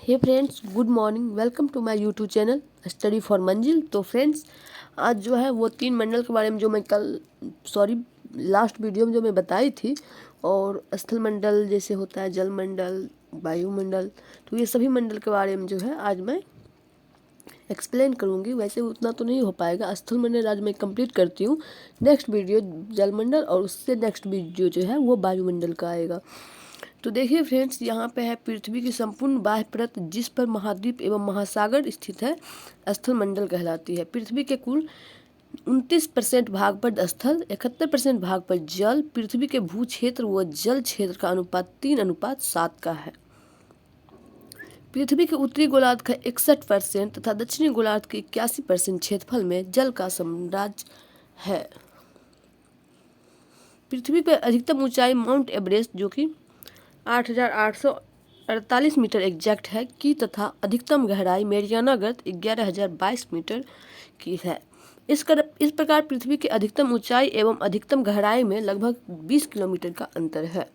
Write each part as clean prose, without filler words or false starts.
Hey friends, good morning. Welcome to my YouTube channel study for Manzil. तो friends, आज जो है वो 3 मंडल के बारे में जो मैं लास्ट वीडियो में जो मैं बताई थी, और स्थल मंडल जैसे होता है, जल मंडल, वायुमंडल, तो ये सभी मंडल के बारे में जो है आज मैं एक्सप्लेन करूँगी। वैसे उतना तो नहीं हो पाएगा। स्थल मंडल आज मैं कंप्लीट करती हूँ। नेक्स्ट वीडियो जल मंडल और उससे नेक्स्ट वीडियो जो है वो वायुमंडल का आएगा। तो देखिए फ्रेंड्स, यहाँ पे है पृथ्वी की संपूर्ण बाह्य परत जिस पर महाद्वीप एवं महासागर स्थित है, स्थल मंडल कहलाती है। पृथ्वी के कुल 29% भाग पर स्थल, 71% भाग पर जल। पृथ्वी के भू क्षेत्र व जल क्षेत्र का अनुपात 3:7 का है। पृथ्वी के उत्तरी गोलार्ध का 61% तथा दक्षिणी गोलार्ध के 81% क्षेत्रफल में जल का साम्राज्य है। पृथ्वी पर अधिकतम ऊंचाई माउंट एवरेस्ट जो कि 8,848 मीटर एग्जैक्ट है की, तथा अधिकतम गहराई मेरियाना गर्त 11,022 मीटर की है। इस प्रकार पृथ्वी की अधिकतम ऊंचाई एवं अधिकतम गहराई में लगभग 20 किलोमीटर का अंतर है।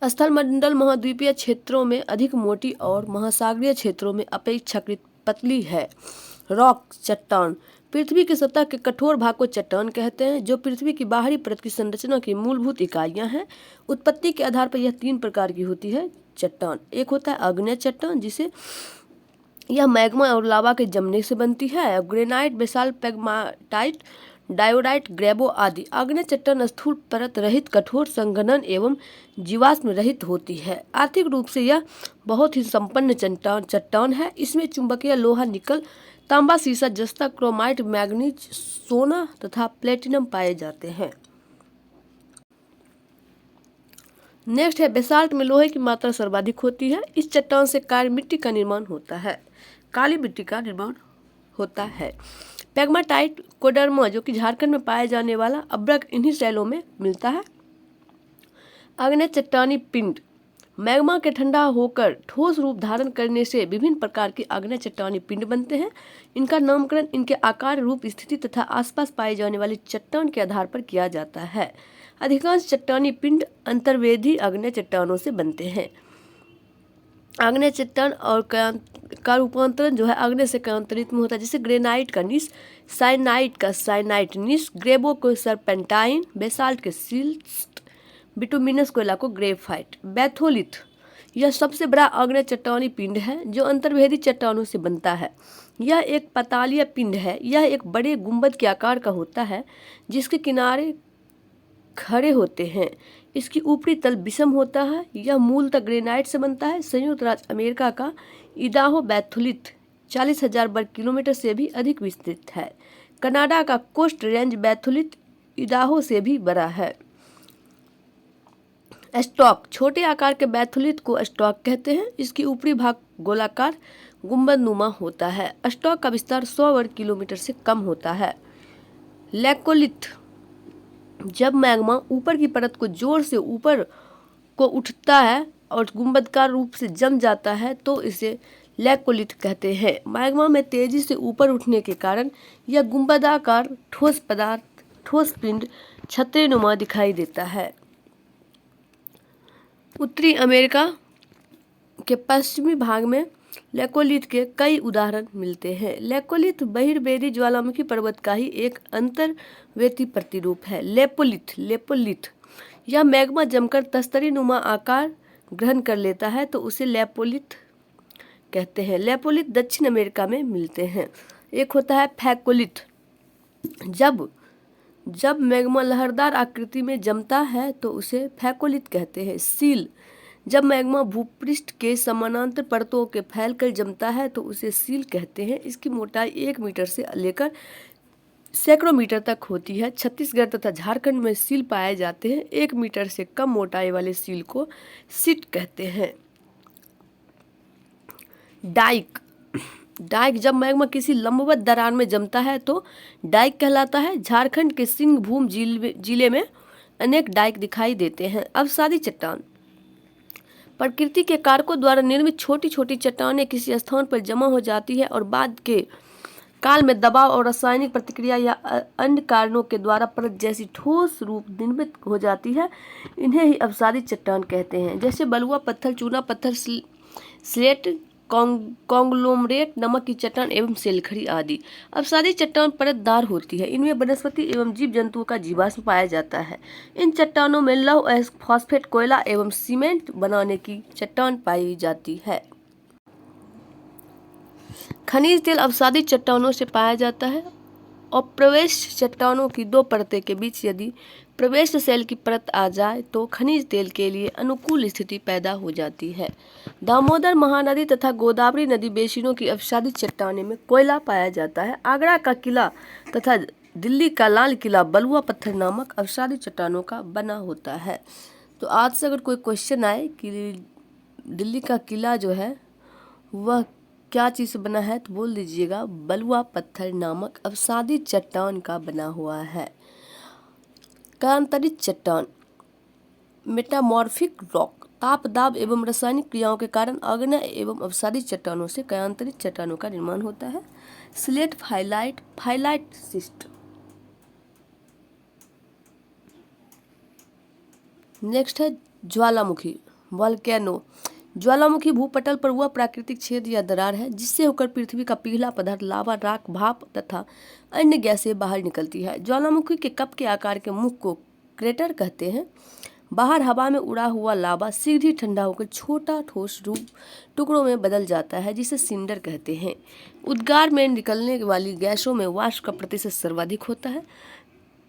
स्थल मंडल महाद्वीपीय क्षेत्रों में अधिक मोटी और महासागरीय क्षेत्रों में अपेक्षाकृत पतली है। रॉक, चट्टान। पृथ्वी की सतह के कठोर भाग को चट्टान कहते हैं, जो पृथ्वी की बाहरी परत की संरचना की मूलभूत इकाइयां हैं। उत्पत्ति के आधार पर यह 3 प्रकार की होती है चट्टान। एक होता है आग्नेय चट्टान, जिसे यह मैग्मा और लावा के जमने से बनती है। ग्रेनाइट, बेसाल्ट, पेग्माटाइट, डायोडाइट, ग्रेबो आदि। आग्नेय चट्टान स्थूल परत रहित, कठोर, संघनन एवं जीवाश्म रहित होती है। आर्थिक रूप से यह बहुत ही संपन्न चट्टान है। इसमें चुंबकीय लोहा, निकल, तांबा, सीसा, जस्ता, क्रोमाइट, मैग्नीज, सोना तथा प्लेटिनम पाए जाते हैं। नेक्स्ट है बेसाल्ट में लोहे की मात्रा सर्वाधिक होती है। इस चट्टान से काली मिट्टी का निर्माण होता है। पेग्माटाइट, कोडर्मा जो कि झारखंड में पाए जाने वाला अभ्रक इन्हीं शैलों में मिलता है। आग्नेय चट्टानी पिंड। मैग्मा के ठंडा होकर ठोस रूप धारण करने से विभिन्न प्रकार के आग्नेय चट्टानी पिंड बनते हैं। इनका नामकरण इनके आकार, रूप, स्थिति तथा आसपास पाई जाने वाली चट्टान के आधार पर किया जाता है। अधिकांश चट्टानी पिंड अंतर्वेदी आग्नेय चट्टानों से बनते हैं। आग्नेय चट्टान और का रूपांतरण जो है आग्नेय से कांतरित में होता है, जैसे ग्रेनाइट का निस, साइनाइट का साइनाइट निस, ग्रेबो को सरपेंटाइन, बेसाल्ट के सिल्ट, बिटुमिनस कोयला को ग्रेफाइट। बैथोलिथ यह सबसे बड़ा आग्नेय चट्टानी पिंड है जो अंतर्वेदी चट्टानों से बनता है। यह एक पतालीय पिंड है। यह एक बड़े गुंबद के आकार का होता है जिसके किनारे खड़े होते हैं। इसकी ऊपरी तल विषम होता है। यह मूलतः ग्रेनाइट से बनता है। संयुक्त राज्य अमेरिका का इडाहो बैथोलिथ 40,000 वर्ग किलोमीटर से भी अधिक विस्तृत है। कनाडा का कोस्ट रेंज बैथोलिथ इडाहो से भी बड़ा है। स्टॉक, छोटे आकार के बैथोलिथ को स्टॉक कहते हैं। इसकी ऊपरी भाग गोलाकार गुंबद नुमा होता है। स्टॉक का विस्तार 100 वर्ग किलोमीटर से कम होता है। लैकोलिथ, जब मैग्मा ऊपर की परत को जोर से ऊपर को उठता है और गुंबदकार रूप से जम जाता है तो इसे लैकोलिथ कहते हैं। मैग्मा में तेजी से ऊपर उठने के कारण यह गुंबदाकार ठोस पिंड छतरीनुमा दिखाई देता है। उत्तरी अमेरिका के पश्चिमी भाग में लैकोलिथ के कई उदाहरण मिलते हैं। लैकोलिथ बहिर्वेदी ज्वालामुखी पर्वत का ही एक अंतर्वेदी प्रतिरूप है। लेपोलिथ यह मैग्मा जमकर तस्तरीनुमा आकार ग्रहण कर लेता है तो उसे लेपोलिथ कहते हैं। लेपोलिथ दक्षिण अमेरिका में मिलते हैं। एक होता है फैकोलिथ। जब मैग्मा लहरदार आकृति में जमता है तो उसे फैकोलिथ कहते हैं। सील, जब मैग्मा भूपृष्ठ के समानांतर परतों के फैलकर जमता है तो उसे सील कहते हैं। इसकी मोटाई 1 मीटर से लेकर सैकड़ों मीटर तक होती है। छत्तीसगढ़ तथा झारखंड में सील पाए जाते हैं। 1 मीटर से कम मोटाई वाले सील को सिट कहते हैं। डाइक, जब मैग्मा किसी लंबवत दरार में जमता है तो डाइक कहलाता है। झारखंड के सिंहभूम जिले में अनेक डाइक दिखाई देते हैं। अवसादी चट्टान, प्रकृति के कारकों द्वारा निर्मित छोटी छोटी चट्टानें किसी स्थान पर जमा हो जाती है और बाद के काल में दबाव और रासायनिक प्रतिक्रिया या अन्य कारणों के द्वारा परत जैसी ठोस रूप निर्मित हो जाती है। इन्हें ही अवसादी चट्टान कहते हैं। जैसे बलुआ पत्थर, चूना पत्थर, स्लेट, कॉन्ग्लोमरेट, नमक की चट्टान एवं सेलखड़ी आदि। अवसादी चट्टान परतदार होती है। इनमें वनस्पति एवं जीव जंतुओं का जीवाश्म पाया जाता है। इन चट्टानों में लौह, फॉस्फेट, कोयला एवं सीमेंट बनाने की चट्टान पाई जाती है। खनिज तेल अवसादी चट्टानों से पाया जाता है। अप्रवेश चट्टानों की दो परतें के बीच यदि प्रवेश सेल की परत आ जाए तो खनिज तेल के लिए अनुकूल स्थिति पैदा हो जाती है। दामोदर महानदी तथा गोदावरी नदी बेसिनों की अवसादी चट्टानों में कोयला पाया जाता है। आगरा का किला तथा दिल्ली का लाल किला बलुआ पत्थर नामक अवसादी चट्टानों का बना होता है। तो आज से अगर कोई क्वेश्चन आए कि दिल्ली का किला जो है वह क्या चीज़ से बना है, तो बोल दीजिएगा बलुआ पत्थर नामक अवसादी चट्टान का बना हुआ है। कायांतरित चट्टान, मेटामॉर्फिक रॉक, ताप, दाब एवं रासायनिक क्रियाओं के कारण आग्नेय एवं अवसादी चट्टानों से कायांतरित चट्टानों का निर्माण होता है। Slate, phyllite, phyllite cyst. Next है ज्वालामुखी, वॉल्केनो। ज्वालामुखी भूपटल पर वह प्राकृतिक छेद या दरार है जिससे होकर पृथ्वी का पिघला पदार्थ लावा, राख, भाप तथा अन्य गैसें बाहर निकलती है। ज्वालामुखी के कप के आकार के मुख को क्रेटर कहते हैं। बाहर हवा में उड़ा हुआ लावा शीघ्र ही ठंडा होकर छोटा ठोस रूप टुकड़ों में बदल जाता है जिसे सिंडर कहते हैं। उद्गार में निकलने वाली गैसों में वाष्प का प्रतिशत सर्वाधिक होता है।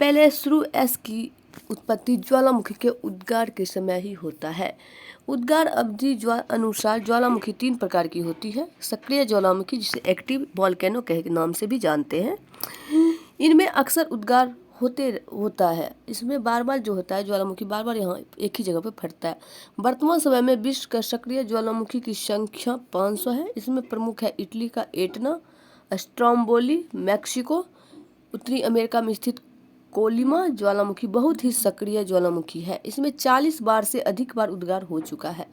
पहले शुरू एस की उत्पत्ति ज्वालामुखी के उद्गार के समय ही होता है। उद्गार अवधि अनुसार ज्वालामुखी 3 प्रकार की होती है। सक्रिय ज्वालामुखी जिसे एक्टिव वॉल्केनो के नाम से भी जानते हैं। इनमें अक्सर उद्गार होता है। इसमें बार बार जो होता है ज्वालामुखी बार बार यहाँ एक ही जगह पे फटता है। वर्तमान समय में विश्व का सक्रिय ज्वालामुखी की संख्या 500 है। इसमें प्रमुख है इटली का एटना, स्ट्रोम्बोली, मैक्सिको, उत्तरी अमेरिका में स्थित कोलिमा ज्वालामुखी बहुत ही सक्रिय ज्वालामुखी है। इसमें 40 बार से अधिक बार उद्गार हो चुका है।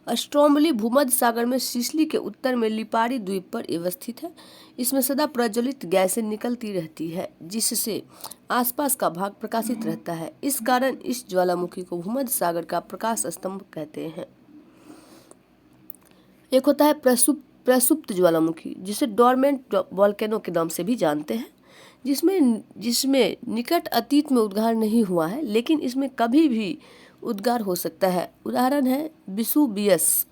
स्ट्रोम्बोली भूमध्य सागर में सिसिली के उत्तर में लिपारी द्वीप पर अवस्थित है। इसमें सदा प्रज्वलित गैसें निकलती रहती है जिससे आसपास का भाग प्रकाशित रहता है। इस कारण इस ज्वालामुखी को भूमध्य सागर का प्रकाश स्तंभ कहते हैं। एक होता है प्रसुप्त ज्वालामुखी जिसे डोरमेंट वॉल्केनो के नाम से भी जानते हैं, जिसमें निकट अतीत में उद्गार नहीं हुआ है लेकिन इसमें कभी भी उद्गार हो सकता है। उदाहरण है विसुवियस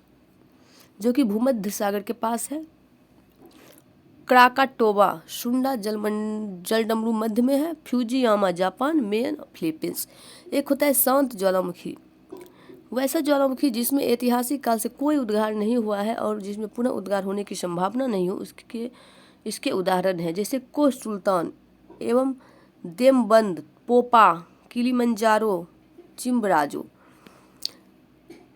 जो कि भूमध्य सागर के पास है। क्राकाटोबा सुंडा जलडमरू मध्य में है। Fujiyama Japan, main Philippines. एक होता है शांत ज्वालामुखी, वैसा ज्वालामुखी जिसमें ऐतिहासिक काल से कोई उद्गार नहीं हुआ है और जिसमें पुनः उद्गार होने की संभावना नहीं हो। इसके उदाहरण हैं जैसे कोह सुल्तान एवं देमबंद, पोपा, किलिमंजारो, चिम्बराजो।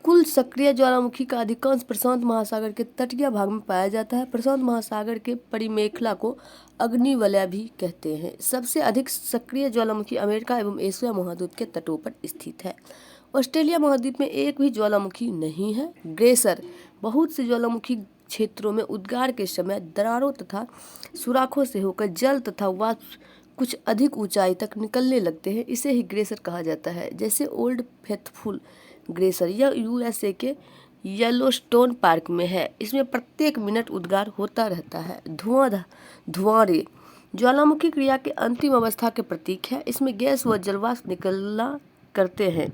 कुल सक्रिय ज्वालामुखी का अधिकांश प्रशांत महासागर के तटीय भाग में पाया जाता है। प्रशांत महासागर के परिमेखला को अग्निवलय भी कहते हैं। सबसे अधिक सक्रिय ज्वालामुखी अमेरिका एवं एशिया महाद्वीप के तटों पर स्थित है। ऑस्ट्रेलिया महाद्वीप में एक भी ज्वालामुखी नहीं है। ग्लेशियर, बहुत से ज्वालामुखी क्षेत्रों में उद्गार के समय दरारों तथा सुराखों से होकर जल तथा वाष्प कुछ अधिक ऊंचाई तक निकलने लगते हैं। इसे ही ग्लेशियर कहा जाता है। जैसे ओल्ड फेथफुल ग्लेशियर, यह यूएसए के येलोस्टोन पार्क में है। इसमें प्रत्येक मिनट उद्गार होता रहता है। धुआंरे ज्वालामुखी क्रिया के अंतिम अवस्था के प्रतीक है। इसमें गैस व जलवाष्प निकलना करते हैं।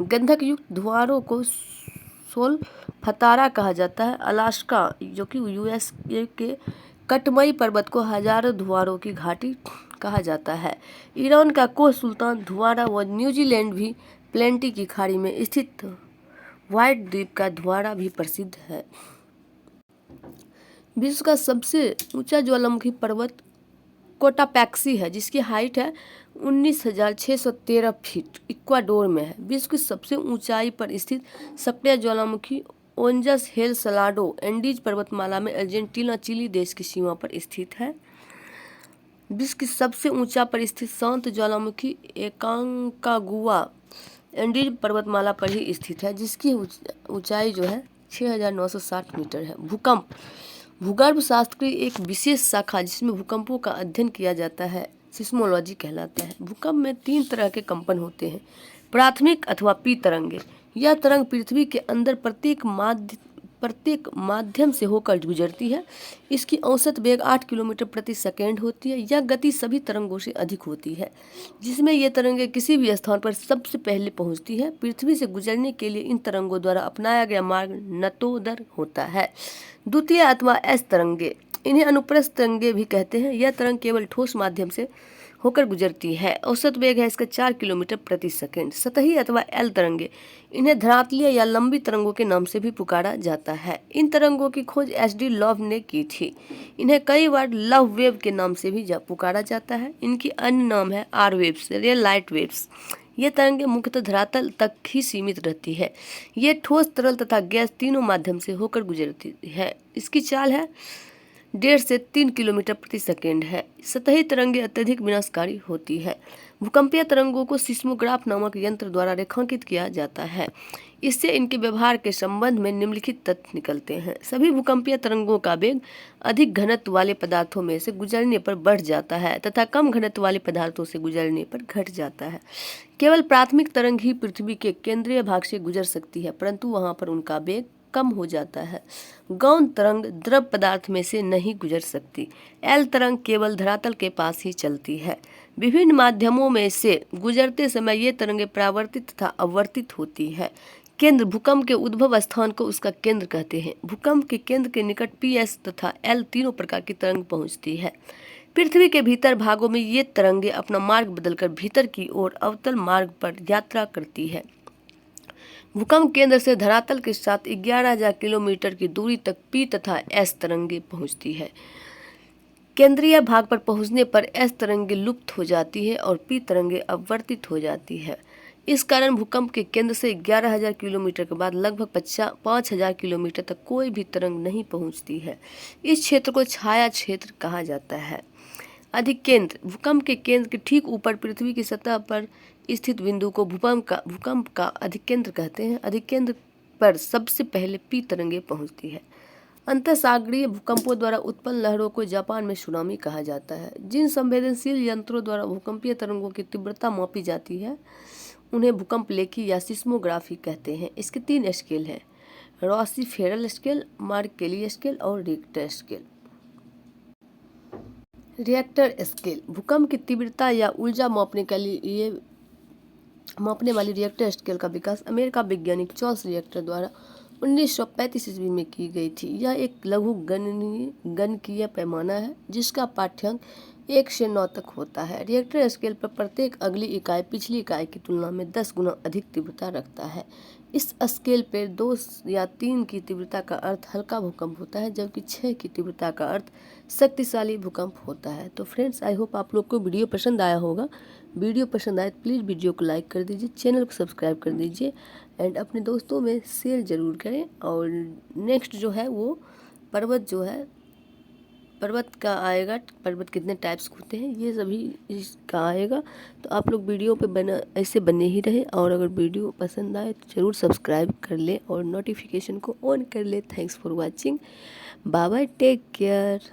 गंधक युक्त धुआंरों को सोलफतारा कहा जाता है। अलास्का जो कि यूएसए के कटमई पर्वत को हजारों धुआंरों की घाटी कहा जाता है। ईरान का कोह सुल्तान धुआंरा व न्यूजीलैंड भी प्लेंटी की खाड़ी में स्थित व्हाइट द्वीप का धुआंरा भी प्रसिद्ध है। विश्व का सबसे ऊंचा ज्वालामुखी पर्वत कोटापैक्सी है जिसकी हाइट है 19,613 फीट, इक्वाडोर में है। विश्व की सबसे ऊंचाई पर स्थित सक्रिय ज्वालामुखी ओंजस हेल सलाडो एंडीज पर्वतमाला में अर्जेंटीना चिली देश की सीमा पर स्थित है। विश्व की सबसे ऊंचा पर स्थित शांत ज्वालामुखी एकांकागुआ एंडीज पर्वतमाला पर ही स्थित है जिसकी ऊंचाई जो है 6,960 मीटर है। भूकंप भूगर्भ शास्त्र की एक विशेष शाखा जिसमें भूकंपों का अध्ययन किया जाता है सिस्मोलॉजी कहलाता है। भूकंप में 3 तरह के कंपन होते हैं। प्राथमिक अथवा पी तरंगे, यह तरंग पृथ्वी के अंदर प्रत्येक प्रत्येक माध्यम से होकर गुजरती है। इसकी औसत वेग 8 किलोमीटर प्रति सेकेंड होती है। यह गति सभी तरंगों से अधिक होती है, जिसमें ये तरंगें किसी भी स्थान पर सबसे पहले पहुंचती है। पृथ्वी से गुजरने के लिए इन तरंगों द्वारा अपनाया गया मार्ग नतोदर होता है। द्वितीय अथवा एस तरंगे, इन्हें अनुप्रस्थ तरंगे भी कहते हैं। यह तरंग केवल ठोस माध्यम से होकर गुजरती है। औसत वेग है इसका 4 किलोमीटर प्रति सेकेंड। सतही अथवा एल तरंगे, इन्हें धरातलीय या लंबी तरंगों के नाम से भी पुकारा जाता है। इन तरंगों की खोज एच.डी. लव ने की थी। इन्हें कई बार लव वेव के नाम से भी पुकारा जाता है। इनकी अन्य नाम है R waves, real light waves. ये तरंगें मुख्यतः धरातल तक ही सीमित रहती है। ये ठोस, तरल तथा गैस तीनों माध्यम से होकर गुजरती है। इसकी चाल है 1.5 से 3 किलोमीटर प्रति सेकेंड है। सतही तरंगें अत्यधिक विनाशकारी होती है। भूकंपीय तरंगों को सिस्मोग्राफ नामक यंत्र द्वारा रेखांकित किया जाता है। इससे इनके व्यवहार के संबंध में निम्नलिखित तथ्य निकलते हैं। सभी भूकंपीय तरंगों का वेग अधिक घनत्व वाले पदार्थों में से गुजरने पर बढ़ जाता है तथा कम घनत्व वाले पदार्थों से गुजरने पर घट जाता है। केवल प्राथमिक तरंग ही पृथ्वी के केंद्रीय भाग से गुजर सकती है, परंतु वहां पर उनका वेग कम हो जाता है। गौण तरंग द्रव पदार्थ में से नहीं गुजर सकती। एल तरंग केवल धरातल के पास ही चलती है। विभिन्न माध्यमों में से गुजरते समय ये तरंगें परावर्तित तथा अवर्तित होती है। केंद्र, भूकंप के उद्भव स्थान को उसका केंद्र कहते हैं। भूकंप के केंद्र के निकट पी, एस तथा एल तीनों प्रकार की तरंग पहुंचती है। पृथ्वी के भीतर भागों में ये तरंगें अपना मार्ग बदलकर भीतर की ओर अवतल मार्ग पर यात्रा करती है। भूकंप केंद्र से धरातल के साथ 11,000 किलोमीटर की दूरी तक पी तथा एस तरंगे पहुंचती है। केंद्रीय भाग पर पहुंचने पर एस तरंगे लुप्त हो जाती है और पी तरंगे अपवर्तित हो जाती है। इस कारण भूकंप के केंद्र से 11,000 किलोमीटर के बाद लगभग 5,000 किलोमीटर तक कोई भी तरंग नहीं पहुंचती है। इस क्षेत्र को छाया क्षेत्र कहा जाता है। अधिकेंद्र, भूकंप के केंद्र के ठीक ऊपर पृथ्वी की सतह पर स्थित बिंदु को भूकंप का अधिकेंद्र कहते हैं। अधिकेंद्र पर सबसे पहले पी तरंगे पहुंचती है। अंतःसागरीय भूकंपों द्वारा उत्पन्न लहरों को जापान में सुनामी कहा जाता है। जिन संवेदनशील यंत्रों द्वारा भूकंपीय तरंगों की तीव्रता मापी जाती है उन्हें भूकंप लेखी या सिस्मोग्राफी कहते हैं। इसके 3 स्केल हैं: रॉसी-फेरल स्केल, मार्केली स्केल और रिक्टर स्केल। रिएक्टर स्केल, भूकंप की तीव्रता या ऊर्जा मापने वाली रिएक्टर स्केल का विकास अमेरिका वैज्ञानिक चार्ल्स रिएक्टर द्वारा 1935 ईस्वी में की गई थी। यह एक लघु गणकीय पैमाना है जिसका पाठ्यांक 1 से 9 तक होता है। रिएक्टर स्केल पर प्रत्येक अगली इकाई पिछली इकाई की तुलना में 10 गुना अधिक तीव्रता रखता है। इस स्केल पर 2 या 3 की तीव्रता का अर्थ हल्का भूकंप होता है, जबकि 6 की तीव्रता का अर्थ शक्तिशाली भूकंप होता है। तो फ्रेंड्स, आई होप आप लोग को वीडियो पसंद आया होगा। वीडियो पसंद आए प्लीज़ वीडियो को लाइक कर दीजिए, चैनल को सब्सक्राइब कर दीजिए एंड अपने दोस्तों में शेयर ज़रूर करें। और नेक्स्ट जो है वो पर्वत का आएगा। पर्वत कितने टाइप्स होते हैं ये सभी इसका आएगा। तो आप लोग वीडियो पे ऐसे बने ही रहे और अगर वीडियो पसंद आए तो ज़रूर सब्सक्राइब कर ले और नोटिफिकेशन को ऑन कर ले। Thanks for watching. Bye bye, take care.